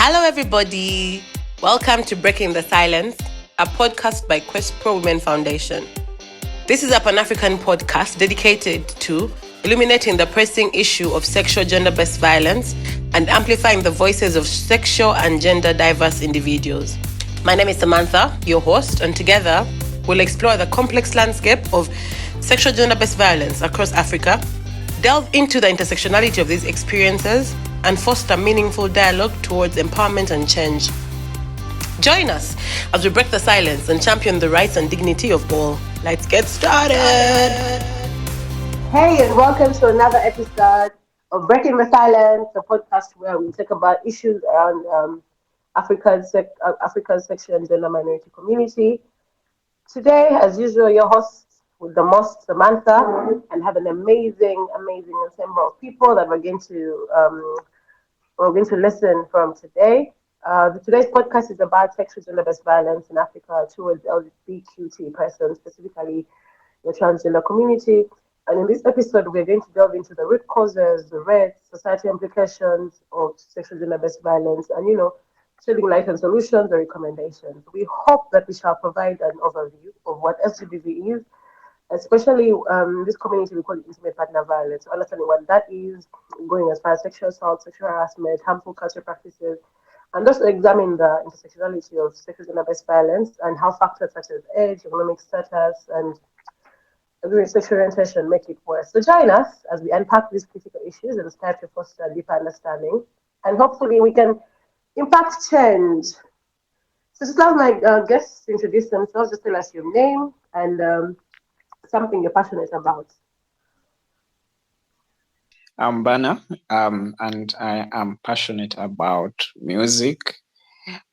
Hello, everybody. Welcome to Breaking the Silence, a podcast by Quest Pro Women Foundation. This is a Pan-African podcast dedicated to illuminating the pressing issue of sexual gender-based violence and amplifying the voices of sexual and gender diverse individuals. My name is Samantha, your host, and together we'll explore the complex landscape of sexual gender-based violence across Africa, delve into the intersectionality of these experiences, and foster meaningful dialogue towards empowerment and change. Join us as we break the silence and champion the rights and dignity of all. Let's get started. Hey, and welcome to another episode of Breaking the Silence, a podcast where we talk about issues around Africa's sexual and gender minority community. Today, as usual, your host with the most, Samantha, and have an amazing ensemble of people that we're going to listen from today. Today's podcast is about sexual gender-based violence in Africa towards LGBTQI persons, specifically the transgender community. And in this episode, we're going to delve into the root causes, the rates, society implications of sexual gender-based violence, and shedding light on solutions or recommendations. We hope that we shall provide an overview of what SGBV is, especially this community we call it intimate partner violence, understanding what that is, going as far as sexual assault, sexual harassment, harmful cultural practices, and also examine the intersectionality of sexual gender-based violence and how factors such as age, economic status, and sexual orientation make it worse. So join us as we unpack these critical issues and strive to foster a deeper understanding, and hopefully we can impact change. So just have my guests introduce themselves, just tell us your name and something you're passionate about. I'm Bana, and I am passionate about music.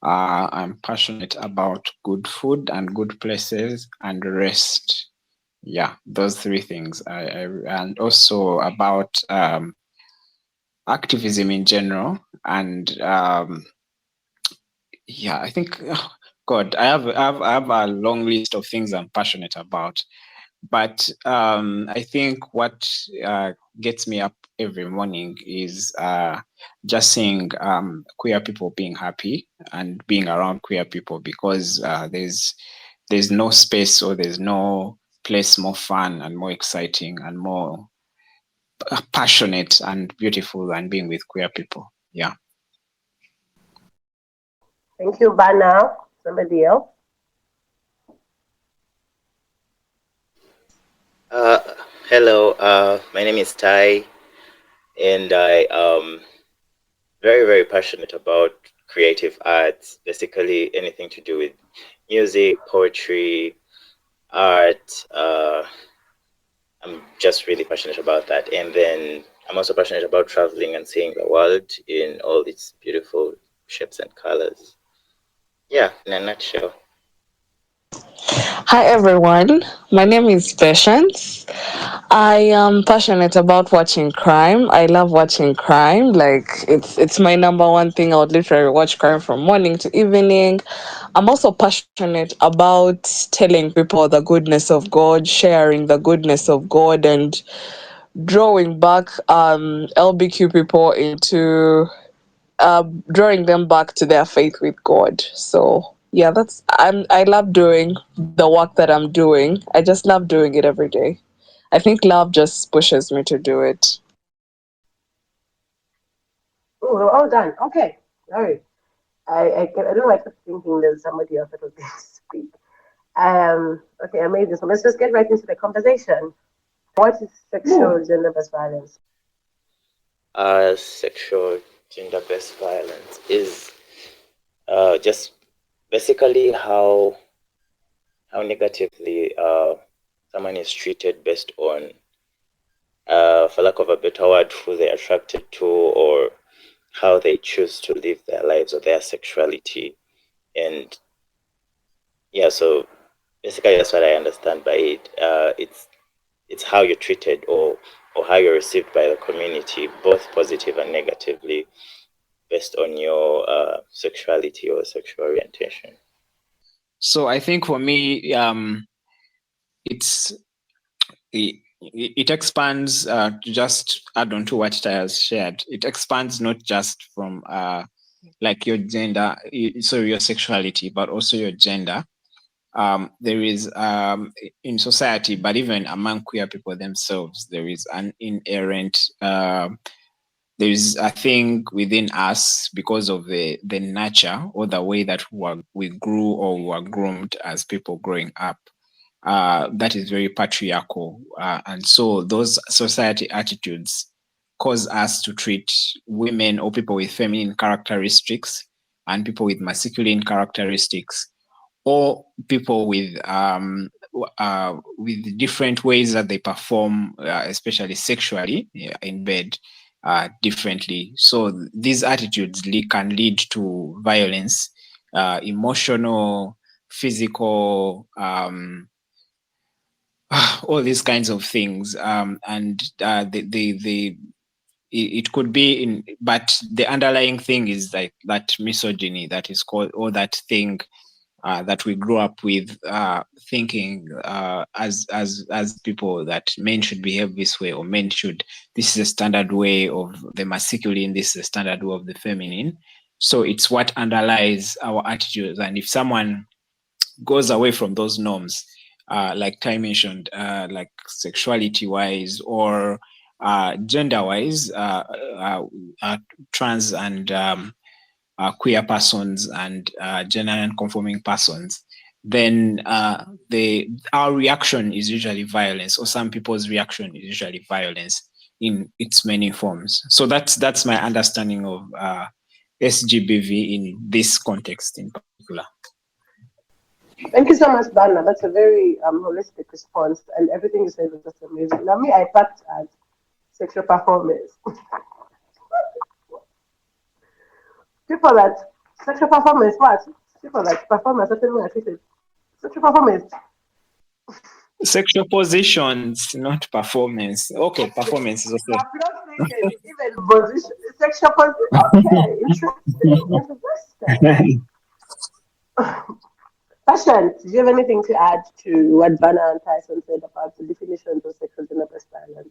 I'm passionate about good food and good places and rest. Yeah, those three things. And also about activism in general. And I think, God, I have a long list of things I'm passionate about. But I think what gets me up every morning is just seeing queer people being happy and being around queer people, because there's no space or there's no place more fun and more exciting and more passionate and beautiful than being with queer people. Yeah. Thank you, Bana. Somebody else? Hello, my name is Tai, and I am very, very passionate about creative arts, basically anything to do with music, poetry, art. I'm just really passionate about that. And then I'm also passionate about traveling and seeing the world in all its beautiful shapes and colors. Yeah, in a nutshell. Hi everyone, my name is Patience. I am passionate about watching crime. I love watching crime. Like it's my number one thing. I would literally watch crime from morning to evening. I'm also passionate about telling people the goodness of God, sharing the goodness of God, and drawing back LBQ people into drawing them back to their faith with God. So yeah, I love doing the work that I'm doing. I just love doing it every day. I think love just pushes me to do it. Oh, we're all done. Okay. All right. I don't know. I kept thinking there's somebody else that was going to speak. Okay, amazing. So let's just get right into the conversation. What is sexual gender-based violence? Sexual gender-based violence is just basically how negatively someone is treated based on, for lack of a better word, who they're attracted to or how they choose to live their lives or their sexuality. And yeah, so basically that's what I understand by it. It's how you're treated or how you're received by the community, both positive and negatively, based on your sexuality or sexual orientation. So I think for me, it expands, to just add on to what Taya has shared. It expands not just from like your gender, so your sexuality, but also your gender. There is in society, but even among queer people themselves, there is an inherent there is a thing within us because of the nature or the way that we grew or were groomed as people growing up. That is very patriarchal, and so those society attitudes cause us to treat women or people with feminine characteristics and people with masculine characteristics, or people with different ways that they perform, especially sexually, in bed, differently. So these attitudes can lead to violence, emotional, physical, all these kinds of things, and it could be in, but the underlying thing is like that misogyny that is called, or that thing that we grew up with, thinking as people that men should behave this way, or men should, this is a standard way of the masculine, this is a standard way of the feminine. So it's what underlies our attitudes, and if someone goes away from those norms, like Ty mentioned, like sexuality wise or gender wise, trans and queer persons and gender non-conforming persons, then our reaction is usually violence, or some people's reaction is usually violence in its many forms. So that's my understanding of SGBV in this context in particular. Thank you so much, Dana. That's a very holistic response, and everything you said was just amazing. Now, me, I part as sexual performers. People that sexual performance, what? People that perform a certain way, I think it's sexual performance. Sexual positions, not performance. Okay, performance is okay. I'm not thinking even position, sexual position. Okay, interesting. Passion, do you have anything to add to what Bana and Tyson said about the definitions of sexual gender-based violence?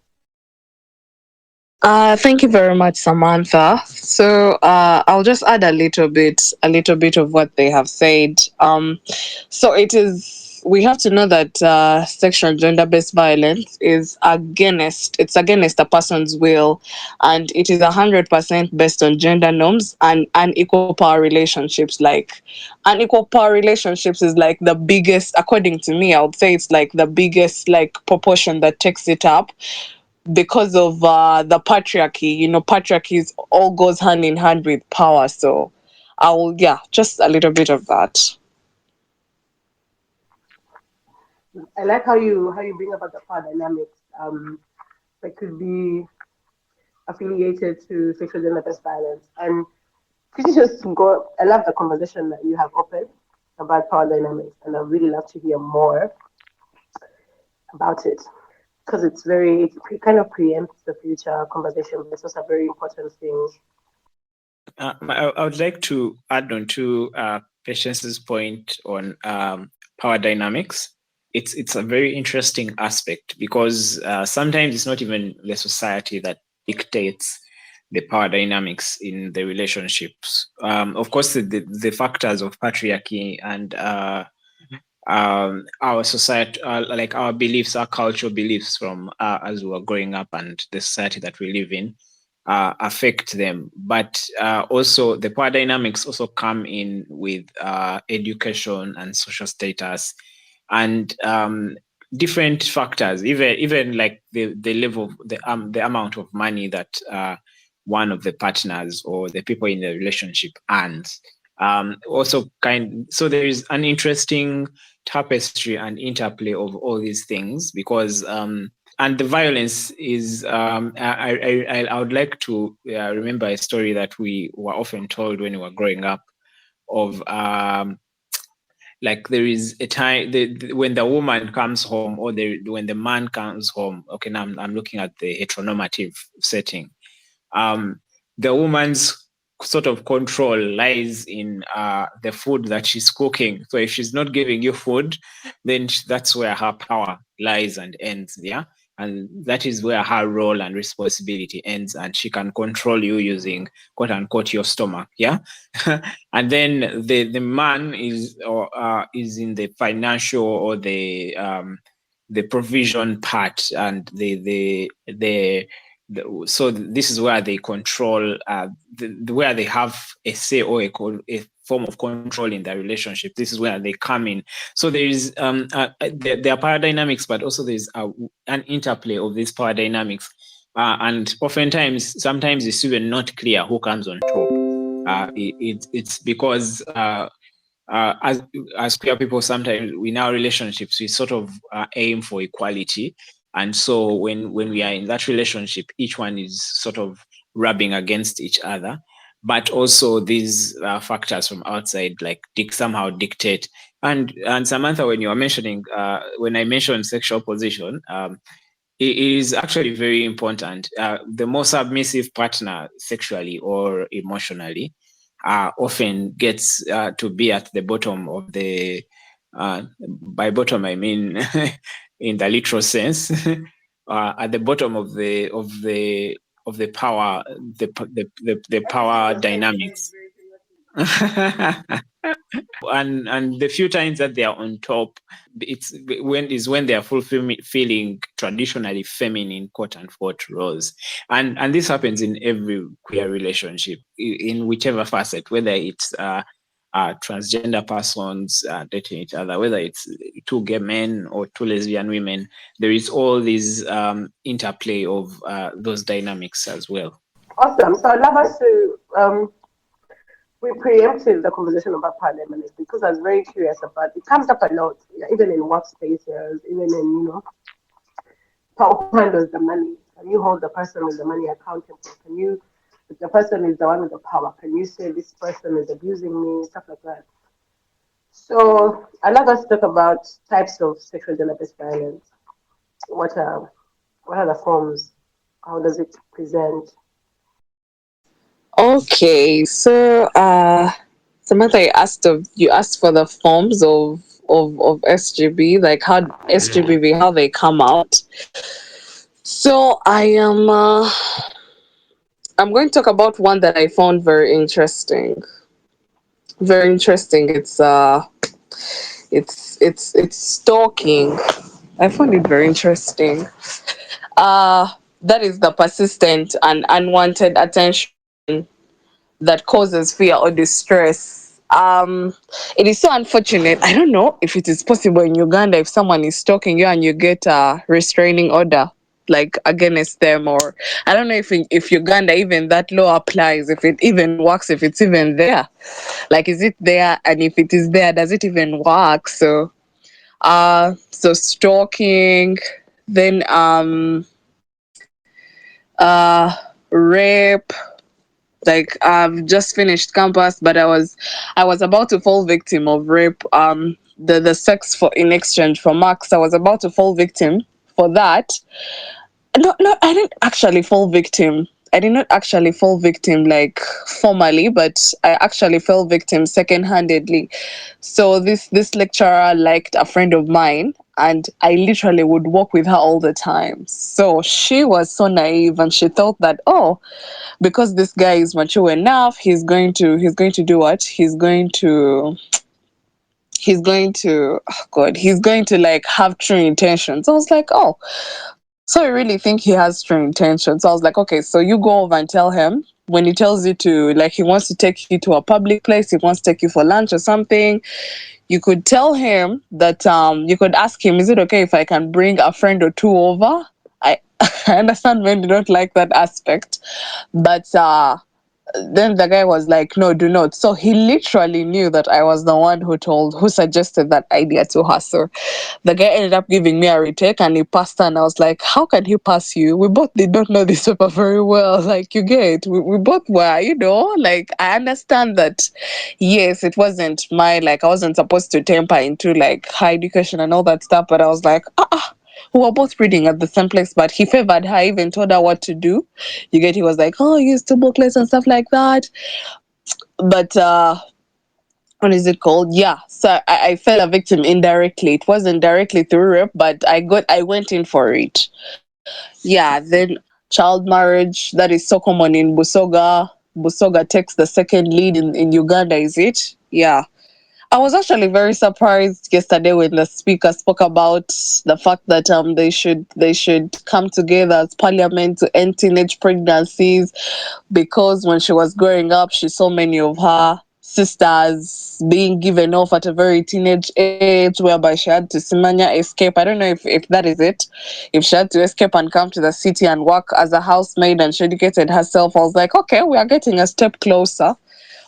Thank you very much, Samantha. So I'll just add a little bit of what they have said. So it is. We have to know that sexual and gender-based violence is against a person's will, and it is 100% based on gender norms and unequal power relationships. Like unequal power relationships is like the biggest, according to me, I would say it's like the biggest like proportion that takes it up because of the patriarchy. Patriarchy is all goes hand in hand with power. So yeah, just a little bit of that. I like how you bring about the power dynamics that could be affiliated to sexual gender-based violence. And could you just go? I love the conversation that you have opened about power dynamics, and I really love to hear more about it because it kind of preempts the future conversation, but it's also a very important thing. I would like to add on to Patience's point on power dynamics. It's a very interesting aspect because sometimes it's not even the society that dictates the power dynamics in the relationships. Of course, the factors of patriarchy and our society, like our beliefs, our cultural beliefs from as we were growing up, and the society that we live in, affect them. But also the power dynamics also come in with education and social status and different factors, even like the level, the amount of money that one of the partners or the people in the relationship earns. So there is an interesting tapestry and interplay of all these things because and the violence is I would like to remember a story that we were often told when we were growing up of like there is a time when the woman comes home or when the man comes home. Okay, now I'm looking at the heteronormative setting. The woman's sort of control lies in the food that she's cooking. So if she's not giving you food, then that's where her power lies and ends. Yeah. and that is where her role and responsibility ends, and she can control you using quote unquote your stomach. Yeah. And then the man is in the financial or the provision part, and so this is where they control, where they have a say or a form of control in their relationship. This is where they come in. So there is there are power dynamics, but also there's an interplay of these power dynamics, and oftentimes, sometimes it's even not clear who comes on top. It's because as queer people, sometimes in our relationships we sort of aim for equality, and so when we are in that relationship, each one is sort of rubbing against each other. But also these factors from outside, like somehow dictate. And Samantha, when you were mentioning, when I mentioned sexual position, it is actually very important. The more submissive partner, sexually or emotionally, often gets to be at the bottom of the. By bottom, I mean in the literal sense, at the bottom of the power, the power dynamics. And the few times that they are on top, it's when they are fulfilling traditionally feminine quote unquote roles, and this happens in every queer relationship, in whichever facet, whether it's transgender persons dating each other, whether it's two gay men or two lesbian women. There is all this interplay of those dynamics as well. Awesome. So I'd love us to we preempted the conversation about parliament because I was very curious about it. Comes up a lot, yeah, even in workspaces, even in who handles the money. Can you hold the person with the money accountable? Can you, if the person is the one with the power, can you say this person is abusing me, stuff like that? So I'd like us to talk about types of sexual gender-based violence. What are the forms? How does it present? Okay, so Samantha, you asked for the forms of SGB, like how SGBV, how they come out. So I'm going to talk about one that I found very interesting. Very interesting. It's stalking. I found it very interesting. Uh that is the persistent and unwanted attention that causes fear or distress. It is so unfortunate. I don't know if it is possible in Uganda, if someone is stalking you and you get a restraining order like against them, or I don't know if Uganda even that law applies, if it even works, if it's even there. Like, is it there? And if it is there, does it even work? So stalking, then rape. Like, I've just finished campus, but I was about to fall victim of rape. The sex for in exchange for marks. I was about to fall victim for that. No, I didn't actually fall victim. I did not actually fall victim like formally, but I actually fell victim second-handedly. So this lecturer liked a friend of mine, and I literally would walk with her all the time. So she was so naive, and she thought that, oh, because this guy is mature enough, he's going to do what? He's going to oh God, he's going to like have true intentions. I was like, oh, so I really think he has true intentions. So I was like, okay, so you go over and tell him, when he tells you to, like, he wants to take you to a public place, he wants to take you for lunch or something, you could tell him that you could ask him, is it okay if I can bring a friend or two over? I I understand men do not like that aspect, but then the guy was like, no, do not. So he literally knew that I was the one who suggested that idea to her. So the guy ended up giving me a retake and he passed her, and I was like, how can he pass you? We both did not know this paper very well. Like, you get, we both were, like, I understand that, yes, it wasn't like, I wasn't supposed to temper into like high education and all that stuff, but I was like, we were both reading at the same place, but he favored her, even told her what to do. You get, he was like, oh, use two booklets and stuff like that. But what is it called? Yeah. So I fell a victim indirectly. It wasn't directly through rape, but I went in for it. Yeah, then child marriage, that is so common in Busoga. Busoga takes the second lead in Uganda, is it? Yeah. I was actually very surprised yesterday when the speaker spoke about the fact that they should come together as parliament to end teenage pregnancies, because when she was growing up she saw many of her sisters being given off at a very teenage age, whereby she had to simanya escape. I don't know if that is it. If she had to escape and come to the city and work as a housemaid and she educated herself, I was like, okay, we are getting a step closer.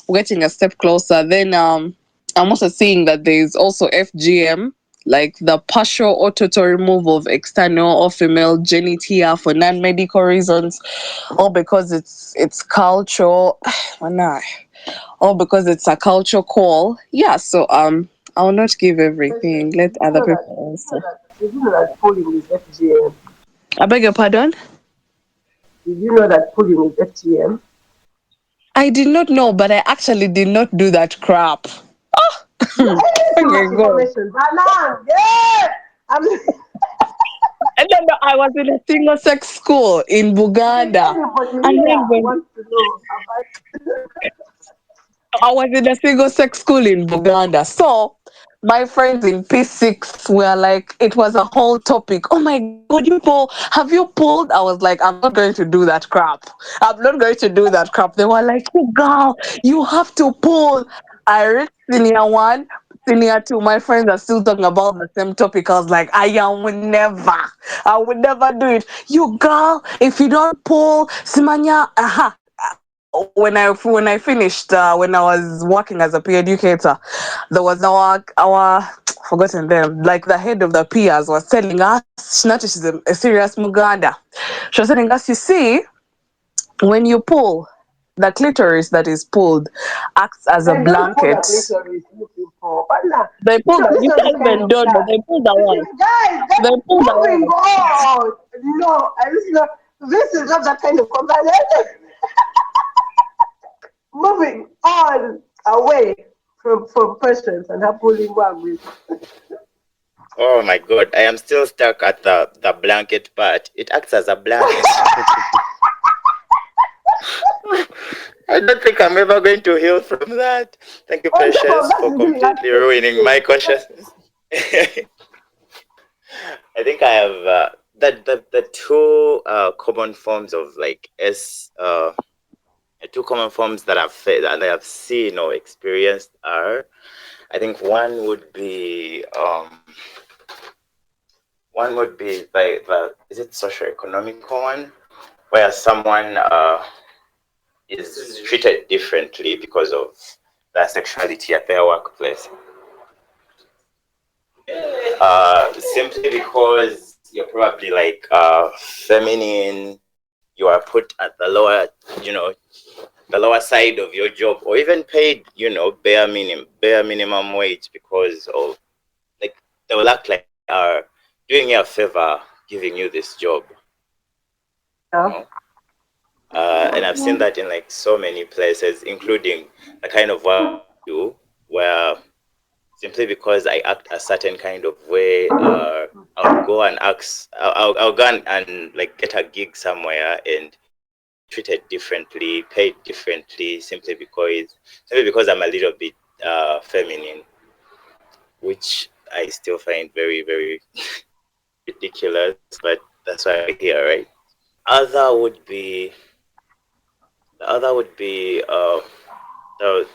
We're getting a step closer. Then I'm also seeing that there is also FGM, like the partial or total removal of external or female genitalia for non-medical reasons, or because it's cultural, nah, or because it's a cultural call. Yeah, so I'll not give Question. everything. Let other people answer. Did you know that polling is FGM? I beg your pardon. Did you know that polling is FGM? I did not know, but I actually did not do that crap. Too Okay, much go. information. Banan, yeah. I'm And then I was in a single sex school in Buganda. anybody And here then when wants to know about. I was in a single sex school in Buganda. So my friends in P6 were like, it was a whole topic. Oh my God, would you pull? Have you pulled? I was like, I'm not going to do that crap. I'm not going to do that crap. They were like, "Hey, girl, you have to pull." I reached senior one, senior two. My friends are still talking about the same topic. I was like, I would never do it. You girl, if you don't pull, Simanya, when I finished when I was working as a peer educator, there was our forgotten them, like the head of the peers was telling us, Shinati, she's a serious Muganda. She was telling us, you see, when you pull, the clitoris that is pulled acts as a And don't pull the blanket. clitoris, you people. But now, They you pull know, the this you was the can't kind even of don't know, class. they pull the Listen, one. guys, They pull the moving one. on. No, this is not that kind of conversation. Moving on away from questions and her pulling one with. Oh my God, I am still stuck at the blanket part. It acts as a blanket. I don't think I'm ever going to heal from that. Thank you, On top of Patience, that, for you didn't ask completely ruining my anything. consciousness. I think I have the two common forms of like two common forms that that I have seen or experienced are, I think one would be like the, is it socio-economical one, where someone is treated differently because of their sexuality at their workplace, simply because you're probably like feminine, you are put at the lower, you know, the lower side of your job, or even paid, bare minimum wage, because of, like, they will act like they are doing you a favor giving you this job, you Yeah. know. And I've seen that in like so many places, including the kind of work I do, where simply because I act a certain kind of way, I'll go and I'll go and like get a gig somewhere and be treated differently, paid differently, simply because I'm a little bit feminine, which I still find very, very ridiculous, but that's why we're here, right? Other would be the other would be the the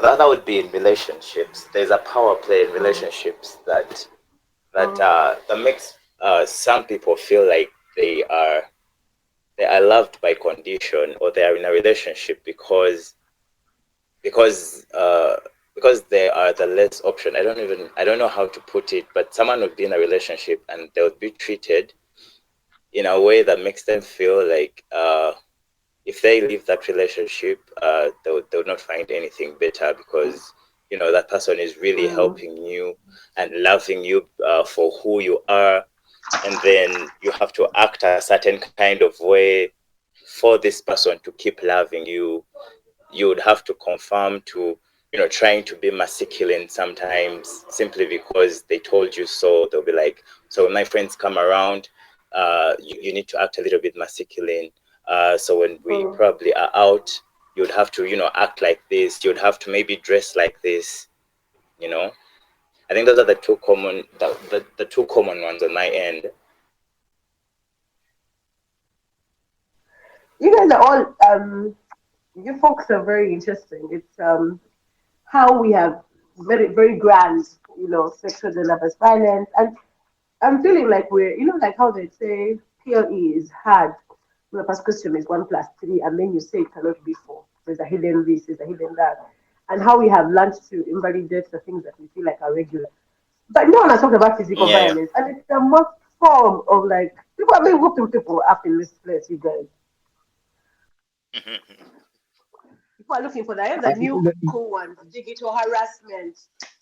other would be in relationships. There's a power play in relationships that makes some people feel like they are loved by condition, or they are in a relationship because uh, because they are the less option. I don't know how to put it, but someone would be in a relationship and they would be treated in a way that makes them feel like if they leave that relationship, they would not find anything better, because that person is really helping you and loving you for who you are, and then you have to act a certain kind of way for this person to keep loving you. You would have to conform to, trying to be masculine sometimes, simply because they told you so. They'll be like, So when my friends come around, you need to act a little bit masculine. So when we probably are out, you'd have to, act like this. You'd have to maybe dress like this. I think those are the two common ones on my end. You guys are all you folks are very interesting. It's how we have very very grand, sexual gender based violence, and I'm feeling like we're, like how they say PLE is hard. The first question is 1+3, and then you say it cannot be 4. There's a hidden this, there's a hidden that, and how we have learned to invalidate the things that we feel like are regular. But no one has talked about physical Yeah. violence, and it's the most form of like people are being whooping people up in this place, you guys. People are looking for that. The new cool ones, digital harassment,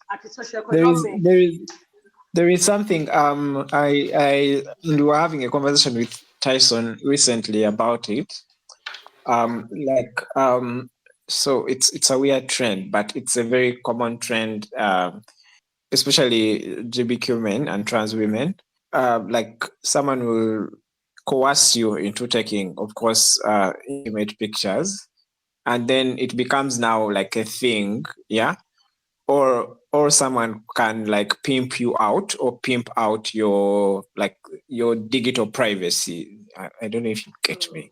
There socioeconomic. is something. We were having a conversation with Tyson recently about it. So it's a weird trend, but it's a very common trend, especially LGBTQ men and trans women. Like someone will coerce you into taking, of course, intimate pictures, and then it becomes now like a thing, yeah. Or someone can like pimp you out or pimp out your digital privacy. I don't know if you get me.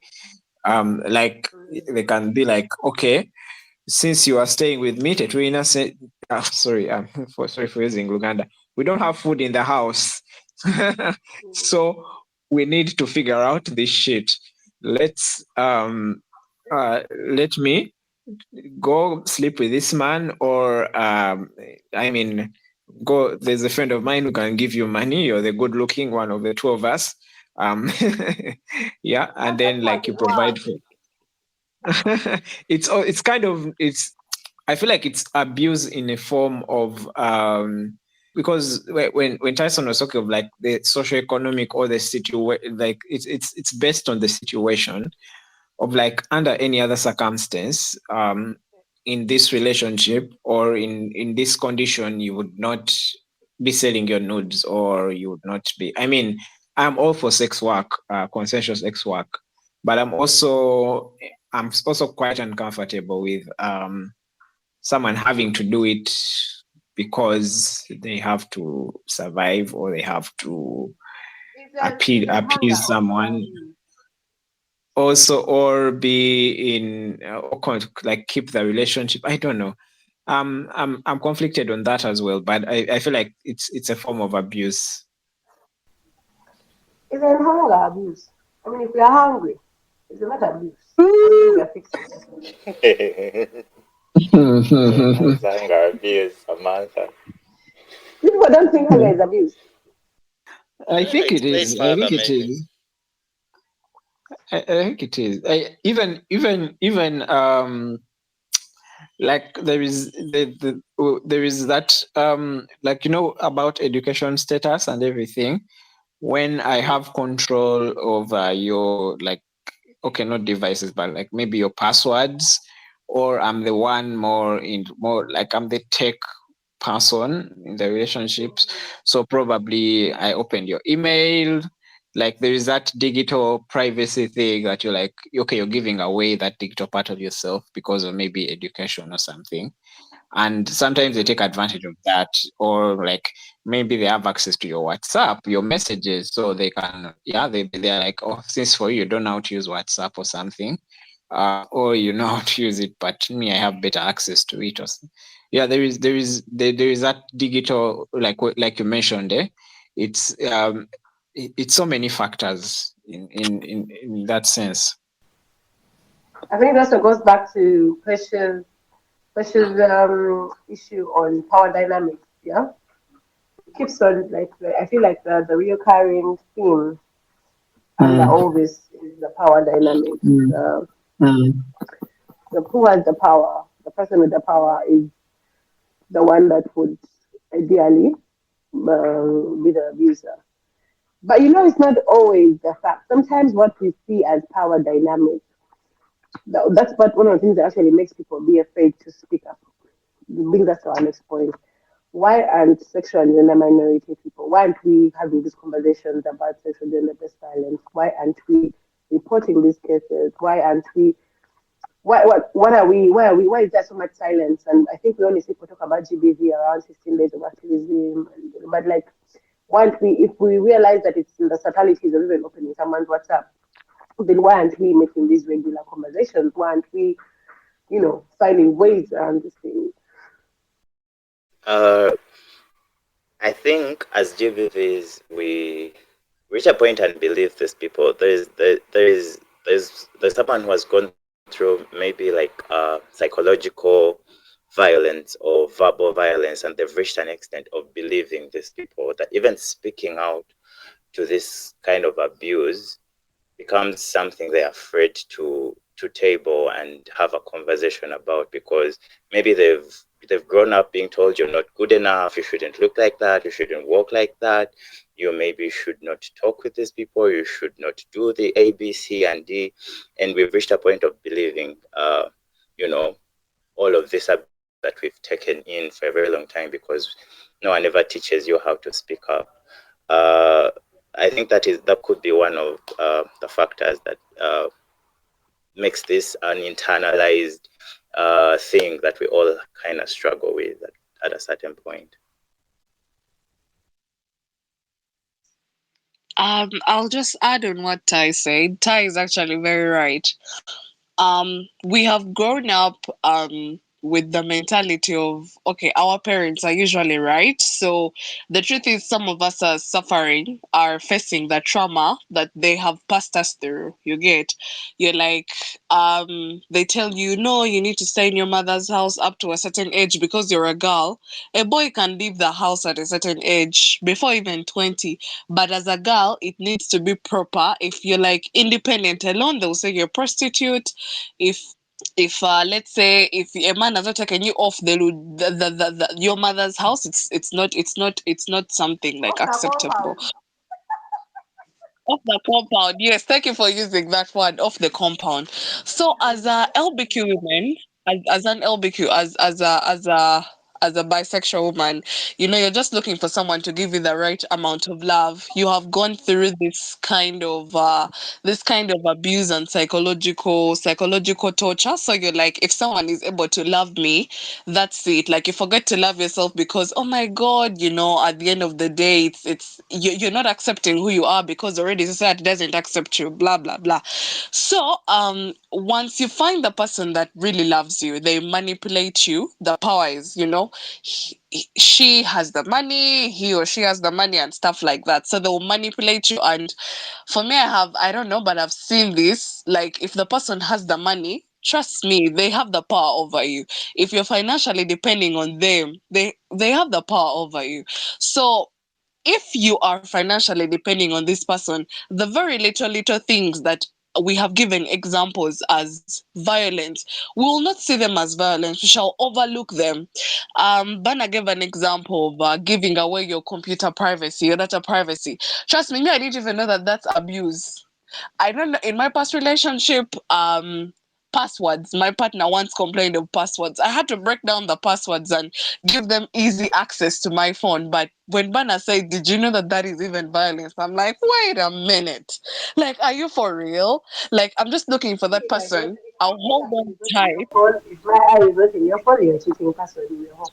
Like they can be like, okay, since you are staying with me, Tetwina said, sorry, sorry for using Uganda. We don't have food in the house, so we need to figure out this shit. Let's let me go sleep with this man, or go. There's a friend of mine who can give you money. You're the good-looking one of the two of us. Yeah, and then like you provide for. It's kind of I feel like it's abuse in a form of because when Tyson was talking of like the socioeconomic or the situation, like it's based on the situation of like under any other circumstance in this relationship or in this condition you would not be selling your nudes, or you would not be, I mean, I'm all for sex work, consensual sex work, but I'm also quite uncomfortable with someone having to do it because they have to survive or they have to appease someone also, or be in like keep the relationship. I don't know. I'm conflicted on that as well, but I feel like it's a form of abuse. Is it hunger abuse? I mean, if we are hungry, it's not abuse. We are fixing it. Hunger abuse, Samantha. People don't think hunger is abuse. I think it Explain is. further, maybe. I think it is. Even like there is there is that like about education status and everything. When I have control over your, like, okay, not devices, but like maybe your passwords, or I'm the one more like I'm the tech person in the relationships. So probably I opened your email. Like there is that digital privacy thing that you're like, okay, you're giving away that digital part of yourself because of maybe education or something. And sometimes they take advantage of that, or like maybe they have access to your WhatsApp, your messages, so they can, yeah, they're like, oh, since for you don't know how to use WhatsApp or something, or you know how to use it, but me, I have better access to it. Yeah, there is that digital, like you mentioned, it's so many factors in that sense. I think it also goes back to Precious' issue on power dynamics. Yeah, it keeps on like I feel like the recurring theme under all this is the power dynamics. The who has the power, the person with the power is the one that would ideally be the abuser. But it's not always the fact. Sometimes what we see as power dynamics, that's what one of the things that actually makes people be afraid to speak up. Brings us to our next point. why aren't sexual and gender minority people, why aren't we having these conversations about sexual gender-based violence? Why aren't we reporting these cases? Why aren't we why is there so much silence? And I think we only see people talk about GBV around 16 days of activism, but like, why aren't we, if we realize that it's in the subtleties of even opening someone's WhatsApp, then why aren't we making these regular conversations? Why aren't we, finding ways around this thing? Uh, I think as GBVs, we reach a point and believe these people. There's someone who has gone through maybe like psychological violence or verbal violence, and they've reached an extent of believing these people that even speaking out to this kind of abuse becomes something they're afraid to table and have a conversation about, because maybe they've grown up being told you're not good enough, you shouldn't look like that, you shouldn't walk like that, you maybe should not talk with these people, you should not do the A, B, C, and D. And we've reached a point of believing, all of this abuse that we've taken in for a very long time, because no one ever teaches you how to speak up. Uh, I think that could be one of the factors that makes this an internalized thing that we all kind of struggle with at a certain point. I'll just add on what Ty said. Ty is actually very right. We have grown up with the mentality of, okay, our parents are usually right. So the truth is, some of us are suffering, are facing the trauma that they have passed us through. You get, you're like, they tell you, no, you need to stay in your mother's house up to a certain age because you're a girl. A boy can leave the house at a certain age, before even 20. But as a girl, it needs to be proper. If you're like independent alone, they'll say you're a prostitute. If let's say if a man has not taken you off your mother's house, it's not something like Off the acceptable. compound. Off the compound, yes, thank you for using that word, off the compound. So as a LBQ woman, as an LBQ, as a bisexual woman, you're just looking for someone to give you the right amount of love. You have gone through this kind of abuse and psychological torture. So you're like, if someone is able to love me, that's it. Like, you forget to love yourself because, oh my God, at the end of the day, you're not accepting who you are because already society doesn't accept you, blah blah blah. So once you find the person that really loves you, they manipulate you. The power is, she has the money, he or she has the money and stuff like that. So they'll manipulate you. And for me, I don't know, but I've seen this. Like, if the person has the money, trust me, they have the power over you. If you're financially depending on them, they have the power over you. So if you are financially depending on this person, the very little things that we have given examples as violence, we will not see them as violence. We shall overlook them. Bana gave an example of giving away your computer privacy, your data privacy. Trust me, I didn't even know that that's abuse. I don't know. In my past relationship, passwords. My partner once complained of passwords. I had to break down the passwords and give them easy access to my phone. But when Bana said, "Did you know that that is even violence?" I'm like, "Wait a minute. Like, are you for real? Like, I'm just looking for that If I don't, person. if I'll my hold eye on is not in your tight." phone, if my eye is not in your phone, you're cheating password in your home.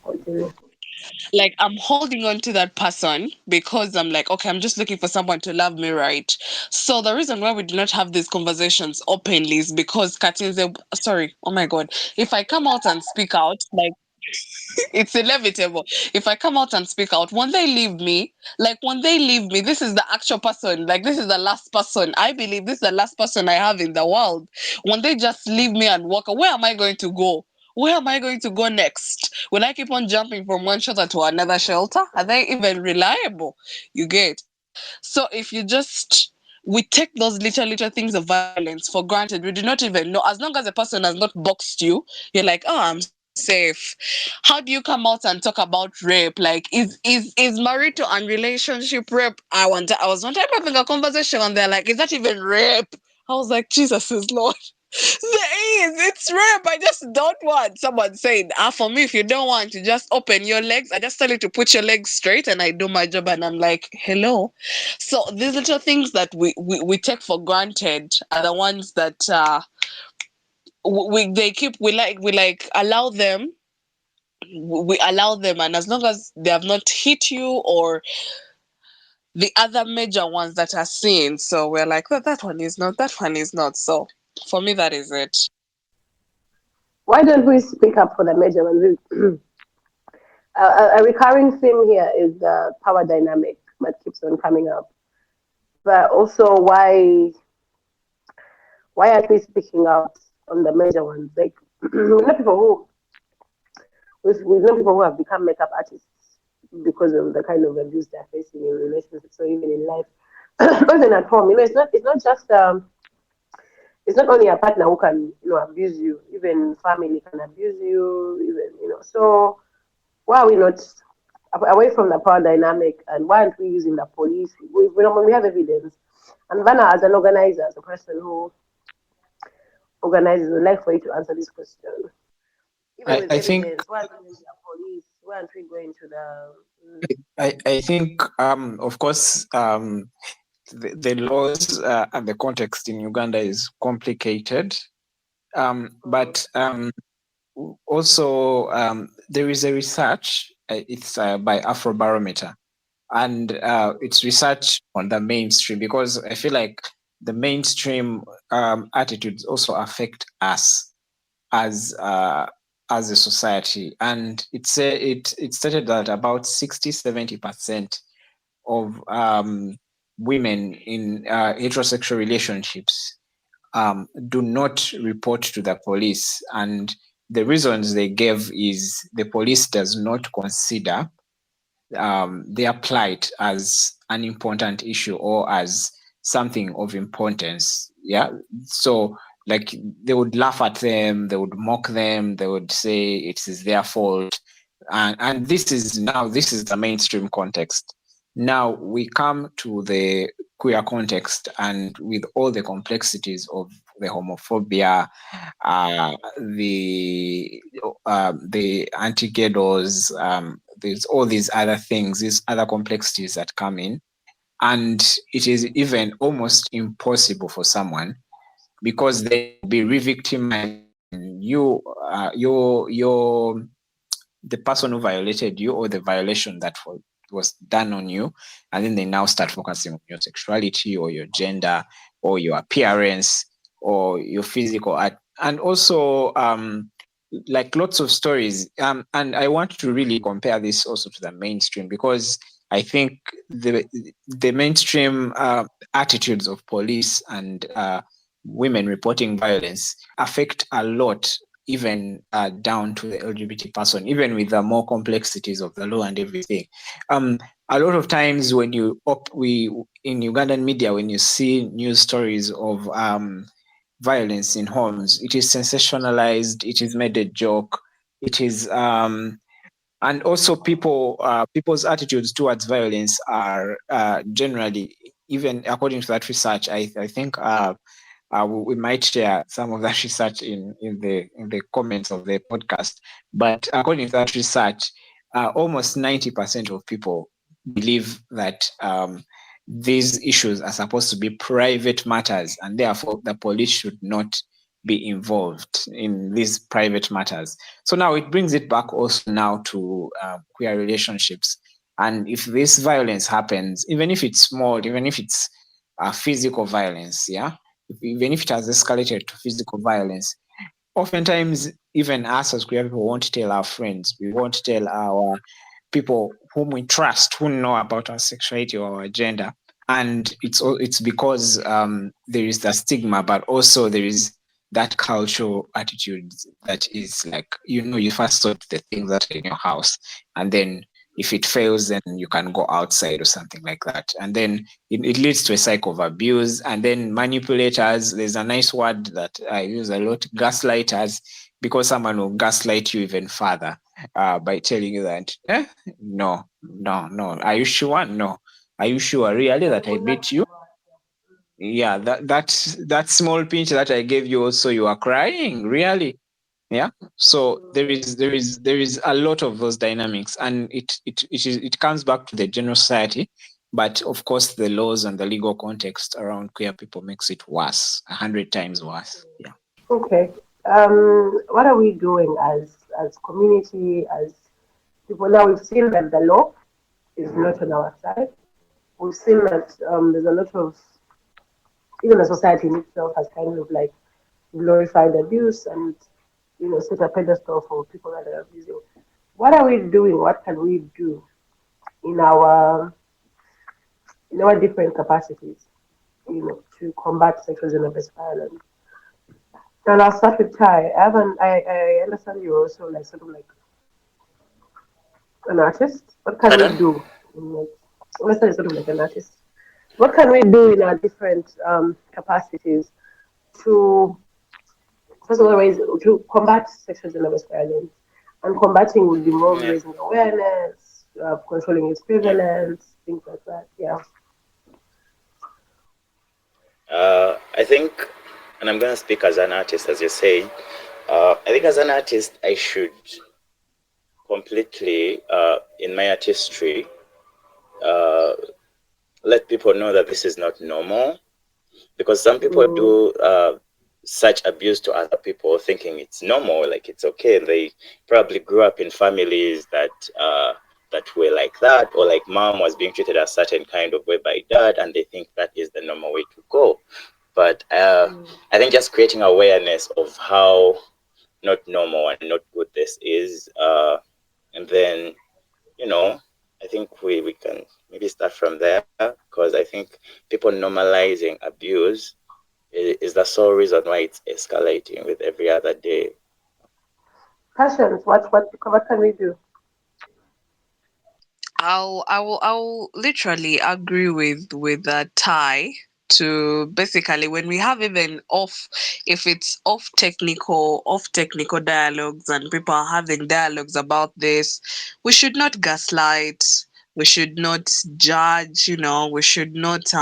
Continue. Like, I'm holding on to that person because I'm like, okay, I'm just looking for someone to love me right. So the reason why we do not have these conversations openly is because Katinze, sorry, oh my God, if I come out and speak out, like, it's inevitable. If I come out and speak out, when they leave me, this is the actual person, like, this is the last person. I believe this is the last person I have in the world. When they just leave me and walk, where am I going to go? Where am I going to go next? Will I keep on jumping from one shelter to another shelter? Are they even reliable? You get? So if you just, we take those little things of violence for granted. We do not even know. As long as the person has not boxed you, you're like, oh, I'm safe. How do you come out and talk about rape? Like, is marital and relationship rape? I was one time having a conversation and they're like, is that even rape? I was like, Jesus is Lord. It's rare, but I just don't want someone saying, for me, if you don't want to just open your legs, I just tell you to put your legs straight and I do my job and I'm like, hello. So these little things that we take for granted are the ones that we allow them. We allow them, and as long as they have not hit you or the other major ones that are seen, so we're like, that one is not, that one is not. So for me, that is it. Why don't we speak up for the major ones? A recurring theme here is the power dynamic that keeps on coming up. But also, why aren't we speaking out on the major ones? Like, we know people who have become makeup artists because of the kind of abuse they're facing in relationships or even in life, even at home. It's not just it's not only a partner who can abuse you. Even family can abuse you. Even. So why are we not away from the power dynamic, and why aren't we using the police? We have evidence. And Vanna, as an organizer, as a person who organizes, would like for you to answer this question. Even with I evidence, think why aren't we using the police? Why aren't we going to the I think of course the laws and the context in Uganda is complicated, but also there is a research. It's by Afrobarometer, and it's research on the mainstream, because I feel like the mainstream attitudes also affect us as a society. And it stated that about 60-70% of women in heterosexual relationships do not report to the police, and the reasons they gave is the police does not consider their plight as an important issue or as something of importance. Yeah. So like they would laugh at them, they would mock them, they would say it is their fault. And this is the mainstream context. Now we come to the queer context, and with all the complexities of the homophobia, the anti-ghettos, there's all these other things, these other complexities that come in, and it is even almost impossible for someone, because they will be re-victimized. You're the person who violated you, or the violation that was done on you, and then they now start focusing on your sexuality or your gender or your appearance or your physical art. And also like lots of stories, and I want to really compare this also to the mainstream, because I think the mainstream attitudes of police and women reporting violence affect a lot, even down to the LGBT person, even with the more complexities of the law and everything. A lot of times when in Ugandan media, when you see news stories of violence in homes, it is sensationalized, it is made a joke, it is and also people's attitudes towards violence are generally, even according to that research, I think we might share some of that research in the comments of the podcast. But according to that research, almost 90% of people believe that these issues are supposed to be private matters, and therefore the police should not be involved in these private matters. So now it brings it back also now to queer relationships. And if this violence happens, even if it's small, even if it's physical violence, yeah, even if it has escalated to physical violence, oftentimes even us as queer people won't tell our friends, we won't tell our people whom we trust, who know about our sexuality or our gender. And it's because there is the stigma, but also there is that cultural attitude that is like, you first sort the things that are in your house, and then if it fails, then you can go outside or something like that. And then it leads to a cycle of abuse. And then manipulators, there's a nice word that I use a lot, gaslighters, because someone will gaslight you even further by telling you that, no, are you sure? No. Are you sure really that I beat you? yeah, that small pinch that I gave you also, you are crying, really. Yeah. So there is a lot of those dynamics, and it comes back to the general society, but of course the laws and the legal context around queer people makes it worse, 100 times worse. Yeah. Okay. What are we doing as community, as people? Now we've seen that the law is not on our side. We've seen that there's a lot of, even the society in itself has kind of like glorified abuse and set a pedestal for people that are abusing. What are we doing? What can we do in our different capacities, to combat sexual gender based violence? And I'll start with Ty. I understand you're also like sort of like an artist. What can we Pardon? do? Like, I understand you're sort of like an artist. What can we do in our different capacities to, first of all, to combat sexual gender based violence? And combating would involve Yeah. raising awareness, controlling its Yeah. prevalence, things like that. Yeah. I think, and I'm gonna speak as an artist, as you're saying. I think as an artist, I should completely, in my artistry, uh, let people know that this is not normal, because some people Mm, do such abuse to other people thinking it's normal, like it's okay. They probably grew up in families that were like that, or like mom was being treated a certain kind of way by dad, and they think that is the normal way to go. But mm. I think just creating awareness of how not normal and not good this is, and then, you know, I think we can maybe start from there, because I think people normalizing abuse is the sole reason why it's escalating with every other day. Passions. What can we do? I'll literally agree with Ty to basically when we have even off, if it's off technical dialogues and people are having dialogues about this, we should not gaslight, we should not judge, we should not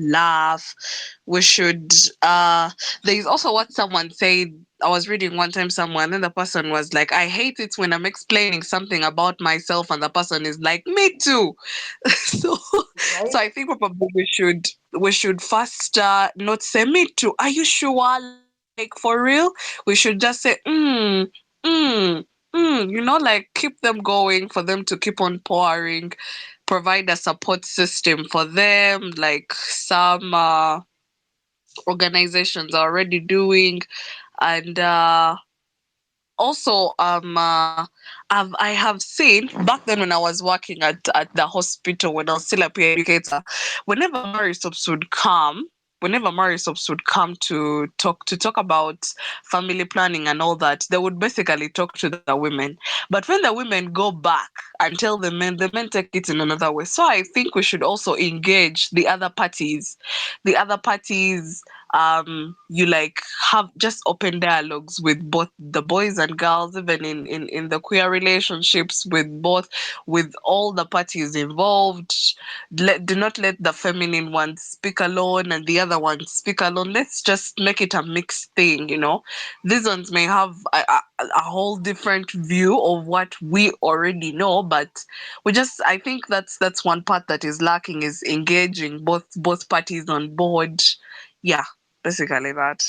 laugh, we should there is also what someone said. I was reading one time someone, and the person was like, I hate it when I'm explaining something about myself and the person is like, me too. so Right? so I think probably we should first not say me too. Are you sure? Like for real? We should just say mm, like keep them going for them to keep on pouring, provide a support system for them, like some organizations are already doing. And also I have seen back then when I was working at the hospital, when I was still a peer educator, whenever marisops would come to talk about family planning and all that, they would basically talk to the women. But when the women go back and tell the men take it in another way. So I think we should also engage the other parties. You like have just open dialogues with both the boys and girls, even in the queer relationships, with all the parties involved. Do not let the feminine one speak alone and the other one speak alone. Let's just make it a mixed thing. These ones may have a whole different view of what we already know, but I think that's one part that is lacking, is engaging both parties on board. Yeah, basically that.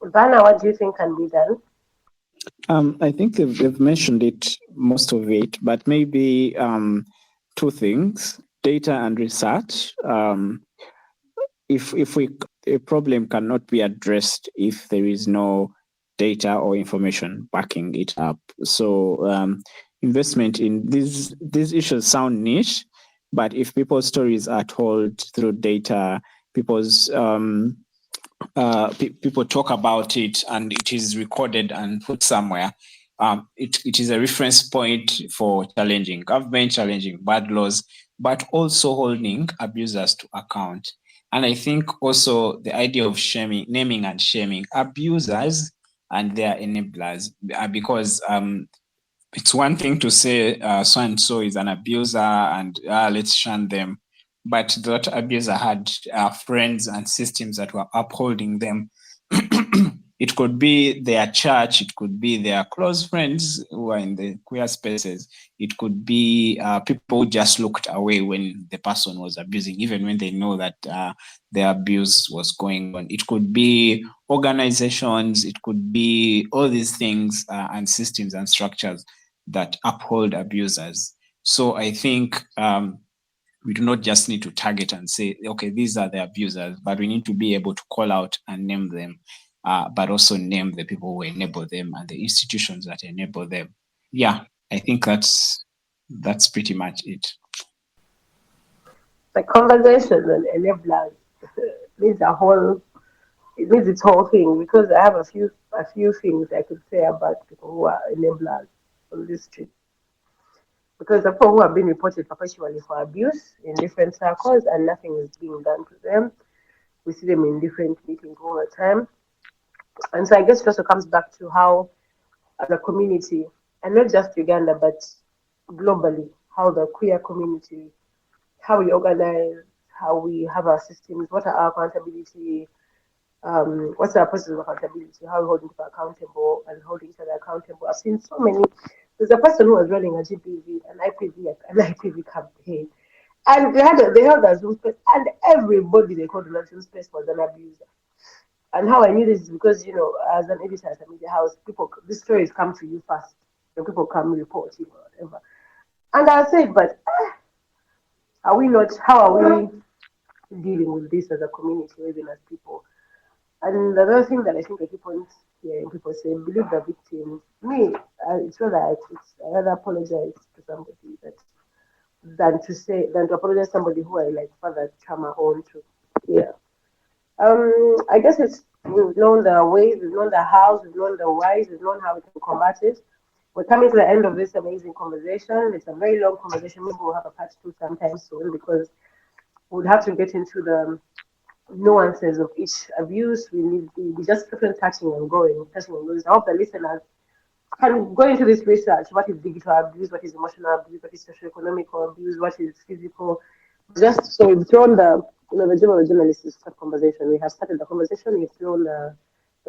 Vanna, what do you think can be done? I think they've mentioned it, most of it, but maybe two things: data and research. If we a problem cannot be addressed if there is no data or information backing it up. So investment in these issues sound niche, but if people's stories are told through data, people's people talk about it and it is recorded and put somewhere, it is a reference point for challenging government, challenging bad laws, but also holding abusers to account. And I think also the idea of shaming, naming and shaming abusers and their enablers, because it's one thing to say so and so is an abuser and let's shun them. but that abuser had friends and systems that were upholding them. It could be their church, it could be their close friends who are in the queer spaces, it could be people who just looked away when the person was abusing, even when they know that the abuse was going on. It could be organizations, it could be all these things and systems and structures that uphold abusers. So I think we do not just need to target and say, okay, these are the abusers, but we need to be able to call out and name them, but also name the people who enable them and the institutions that enable them. Yeah, I think that's pretty much it. The conversation and enablers needs it needs its whole thing, because I have a few things I could say about people who are enablers on this street. Because the people who have been reported perpetually for abuse in different circles and nothing is being done to them. We see them in different meetings all the time. And so I guess it also comes back to how, as a community, and not just Uganda, but globally, how the queer community, how we organize, how we have our systems, what are our accountability, what's our process of accountability, how we hold people accountable and hold each other accountable. I've seen so many. There's a person who was running a GBV, an IPV campaign, and they held a Zoom space, and everybody they called the Zoom space was an abuser. And how I knew this is because, as an editor at a media house, these stories come to you first. People come report you or whatever. And I said, but are we not? How are we dealing with this as a community, or even as people? And the other thing that I think I keep on hearing people say, believe the victim. Me, it's rather I rather apologize to somebody than to apologize to somebody who I like further trauma on to. Yeah. I guess we've known the ways, we've known the hows, we've known the whys, we've known how we can combat it. We're coming to the end of this amazing conversation. It's a very long conversation. Maybe we'll have a part 2 sometime soon, because we'll have to get into the nuances of each abuse. We just keep on touching and going. I hope the listeners can go into this research. What is digital abuse? What is emotional abuse? What is socioeconomic abuse? What is physical? Just so we've thrown the job of a journalist is start conversation. We have started the conversation. We've thrown the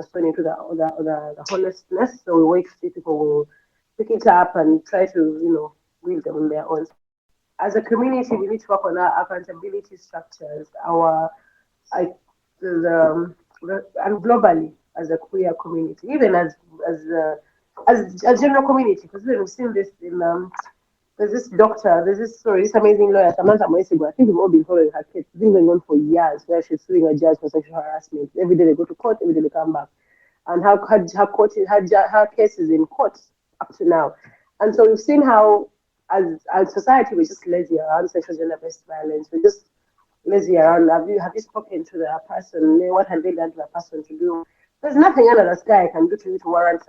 stone into the honestness. So we wait to see people will pick it up and try to wield them on their own. As a community, we need to work on our accountability structures, and globally as a queer community, even as a general community, because we've seen this in there's this amazing lawyer, Samantha Moisigo. I think we've all been following her case. It's been going on for years, where she's suing a judge for sexual harassment. Every day they go to court, every day they come back, and her case is in court up to now. And so we've seen how, as society, we're just lazy around sexual gender-based violence. We're just lazy around. Have you spoken to the person? What have they done to the person to do? There's nothing under the sky I can do to you to warrant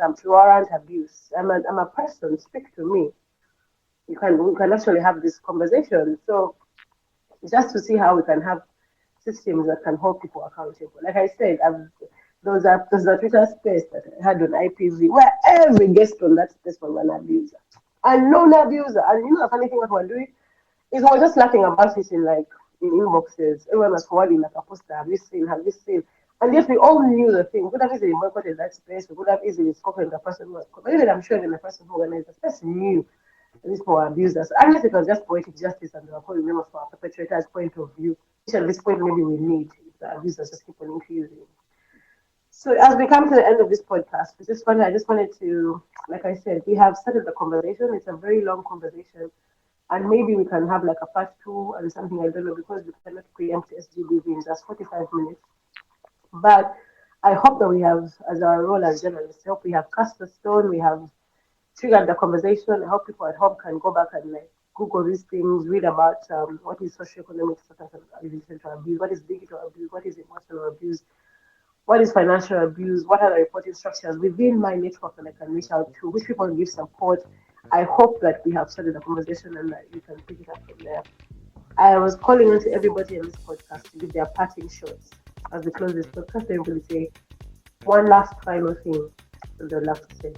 abuse. I'm a person. Speak to me. We can actually have this conversation. So just to see how we can have systems that can hold people accountable. Like I said, there's a Twitter space that I had on IPV where every guest on that space was an abuser, a known abuser. And the funny thing what we're doing is we're just laughing about it in inboxes. Everyone was forwarding like a poster. Have you seen? And yet we all knew the thing. We could have easily boycotted that space. We could have easily spoken to the person who was. But even I'm sure the person who organized the space knew these people were abusers. Unless it was just poetic justice and they were calling them for our perpetrator's point of view, which at this point maybe we need if the abusers just keep on increasing. So as we come to the end of this podcast, I just wanted to, like I said, we have started the conversation. It's a very long conversation. And maybe we can have like a part 2 and something, I don't know, because we cannot preempt SGBV in just 45 minutes. But I hope that we have, as our role as journalists, I hope we have cast the stone, we have triggered the conversation. I hope people at home can go back and Google these things, read about what is socioeconomic status related to abuse, what is digital abuse, what is emotional abuse, what is financial abuse, what are the reporting structures within my network that I can reach out to, which people give support. I hope that we have started the conversation and that you can pick it up from there. I was calling on to everybody in this podcast to give their parting shots. As we close this podcast, everybody say one last final thing that they'd love to say.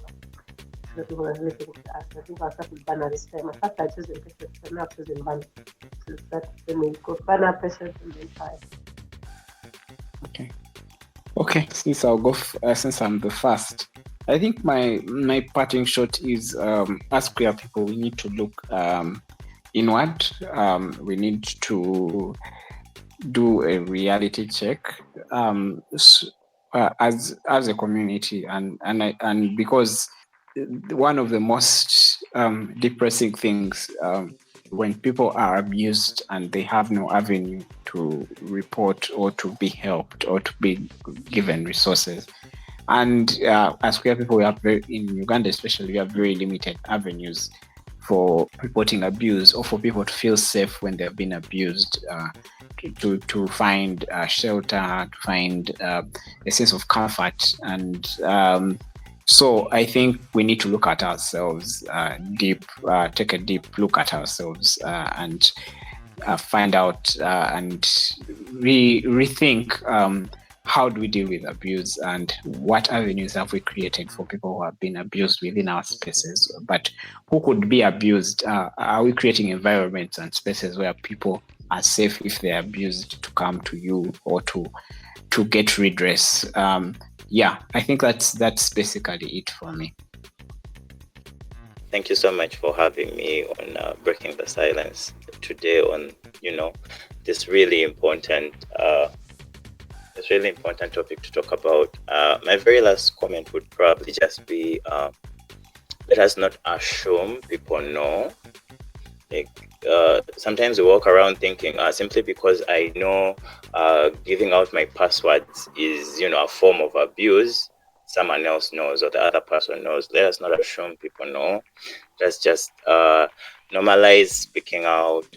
that people are listening to us. I think I'll start with Banner this time. I thought I chose in Patience, but now I've chosen Banner. So let me go Banner, Patience, and then Ty. Okay. Since I'll go, since I'm the first, I think my parting shot is as queer people, we need to look inward. We need to do a reality check as a community, and because one of the most depressing things when people are abused and they have no avenue to report or to be helped or to be given resources. And as queer people, we have in Uganda especially, we have very limited avenues for reporting abuse or for people to feel safe when they've been abused, to find shelter, to find a sense of comfort. And so I think we need to look at ourselves take a deep look at ourselves and find out and rethink how do we deal with abuse and what avenues have we created for people who have been abused within our spaces, but who could be abused? Are we creating environments and spaces where people are safe if they're abused to come to you or to get redress? I think that's basically it for me. Thank you so much for having me on Breaking the Silence today on, this really important topic to talk about. My very last comment would probably just be, let us not assume people know. Sometimes we walk around thinking simply because I know giving out my passwords is, a form of abuse, someone else knows or the other person knows. Let us not assume people know. Let's just normalize speaking out,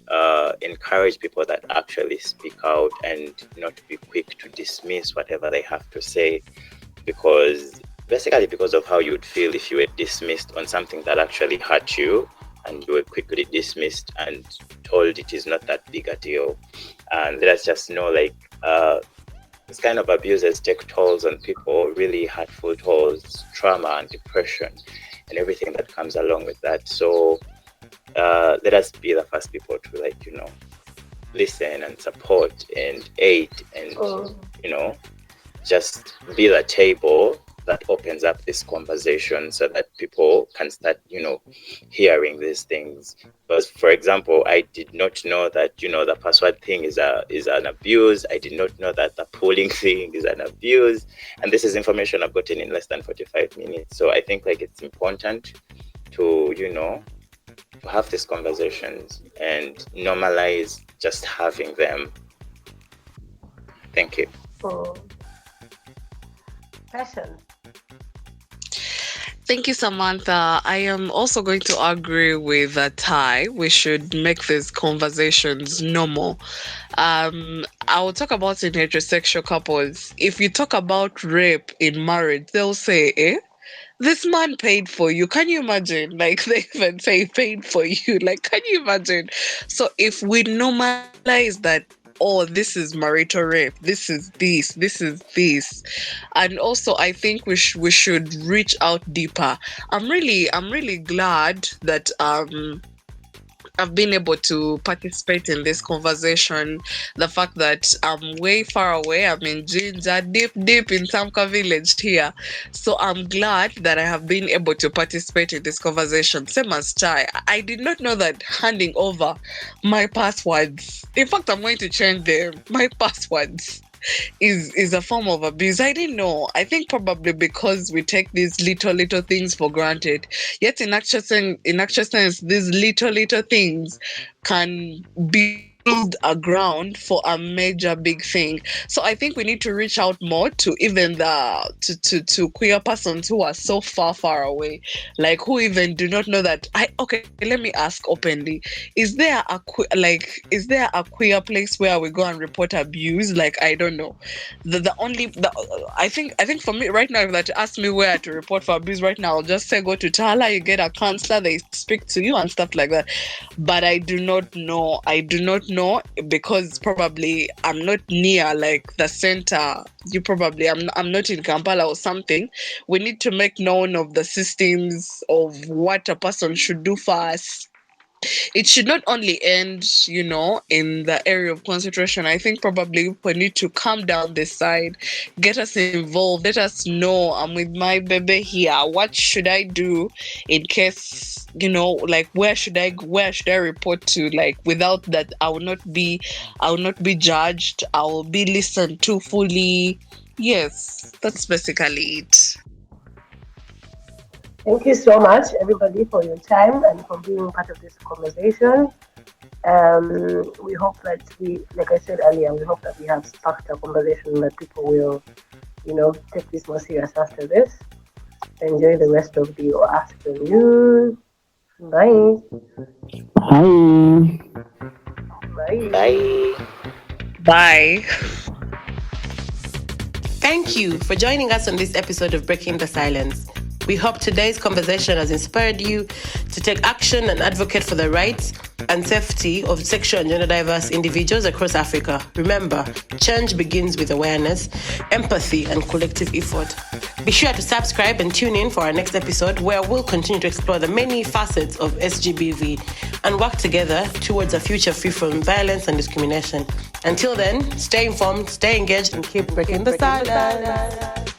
encourage people that actually speak out and not be quick to dismiss whatever they have to say, because of how you would feel if you were dismissed on something that actually hurt you and you were quickly dismissed and told it is not that big a deal. And let us just know, this kind of abuses take tolls on people, really hurtful tolls, trauma and depression and everything that comes along with that. So let us be the first people to listen and support and aid and just be the table that opens up this conversation so that people can start hearing these things. Because, for example, I did not know that the password thing is an abuse. I did not know that the polling thing is an abuse, and this is information I've gotten in less than 45 minutes. So I think it's important to to have these conversations and normalize just having them. Thank you. Passion. Thank you, Samantha. I am also going to agree with Ty. We should make these conversations normal. I will talk about in heterosexual couples. If you talk about rape in marriage, they'll say, this man paid for you. Can you imagine? They even say paid for you. Can you imagine? So if we normalize that, this is marital rape, this is this. And also I think we should reach out deeper. I'm really glad that I've been able to participate in this conversation. The fact that I'm way far away, I'm in Jinja, deep in Tamka village here. So I'm glad that I have been able to participate in this conversation. Same as Chai, I did not know that handing over my passwords, in fact, I'm going to change them, my passwords, is a form of abuse. I didn't know. I think probably because we take these little things for granted. Yet in actual sense, these little things can build a ground for a major big thing. So I think we need to reach out more to even to queer persons who are so far away, who even do not know that. Let me ask openly: is there a queer place where we go and report abuse? I don't know. I think for me right now, if that ask me where to report for abuse right now, I'll just say go to Tala, you get a counselor, they speak to you and stuff like that. But I do not know know because probably I'm not near like the center. I'm not in Kampala or something. We need to make known of the systems of what a person should do first. It should not only end, in the area of concentration. I think probably we need to come down this side, get us involved, let us know I'm with my baby here. What should I do in case, like where should I report to? Like without that, I will not be judged. I will be listened to fully. Yes, that's basically it. Thank you so much, everybody, for your time and for being part of this conversation. We hope that like I said earlier, we hope that we have sparked a conversation that people will, take this more serious after this. Enjoy the rest of your afternoon. Bye. Bye. Bye. Bye. Thank you for joining us on this episode of Breaking the Silence. We hope today's conversation has inspired you to take action and advocate for the rights and safety of sexual and gender diverse individuals across Africa. Remember, change begins with awareness, empathy, and collective effort. Be sure to subscribe and tune in for our next episode, where we'll continue to explore the many facets of SGBV and work together towards a future free from violence and discrimination. Until then, stay informed, stay engaged, and keep breaking the silence.